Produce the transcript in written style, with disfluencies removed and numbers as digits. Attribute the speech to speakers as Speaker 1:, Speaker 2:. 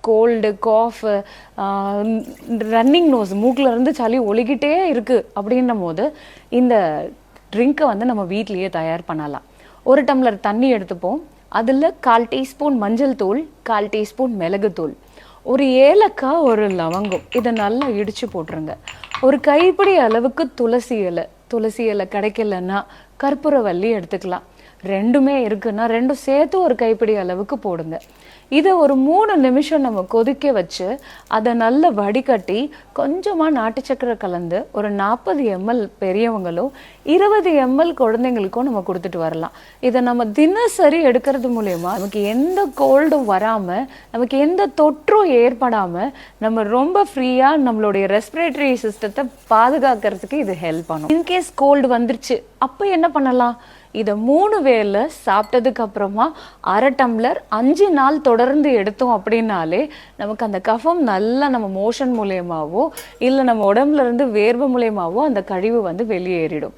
Speaker 1: Gold, cough, running nose, மூக்கில் இருந்து சளி ஒலிக்கிட்டே இருக்குது அப்படின்னும் போது இந்த ட்ரிங்க்கை வந்து நம்ம வீட்லேயே தயார் பண்ணலாம். 1 டம்ளர் தண்ணி எடுத்துப்போம். அதில் 1/4 டீஸ்பூன் மஞ்சள் தூள், 1/4 டீஸ்பூன் மிளகுத்தூள், ஒரு ஏலக்காய், ஒரு லவங்கம், இதை நல்லா இடித்து போட்டுருங்க. ஒரு கைப்பிடி அளவுக்கு துளசி இலை கிடைக்கலன்னா கற்பூரவள்ளி எடுத்துக்கலாம். ரெண்டுமே இருக்குன்னா ரெண்டும் சேர்த்து ஒரு கைப்பிடி அளவுக்கு போடுங்க. இதை ஒரு 3 நிமிஷம் நம்ம கொதிக்க வச்சு அதை நல்லா வடிகட்டி கொஞ்சமாக நாட்டு சக்கரை கலந்து ஒரு 40 ml பெரியவங்களும் 20 ml குழந்தைங்களுக்கும் நம்ம கொடுத்துட்டு வரலாம். இதை நம்ம தினசரி எடுக்கிறது மூலயமா நமக்கு எந்த கோல்டும் வராமல், நமக்கு எந்த தொற்றும் ஏற்படாமல் நம்ம ரொம்ப ஃப்ரீயாக நம்மளுடைய ரெஸ்பிரேட்டரி சிஸ்டத்தை பாதுகாக்கிறதுக்கு இது ஹெல்ப் பண்ணும். இன்கேஸ் கோல்டு வந்துருச்சு அப்போ என்ன பண்ணலாம்? இதை 3 வேளை சாப்பிட்டதுக்கு அப்புறமா 1/2 டம்ளர் 5 நாள் தொடர்ந்து எடுத்தோம் அப்படின்னாலே நமக்கு அந்த கஃபம் நல்லா நம்ம மோஷன் மூலயமாவோ இல்லை நம்ம உடம்புல இருந்து வேர்வை மூலயமாவோ அந்த கழிவு வந்து வெளியேறிடும்.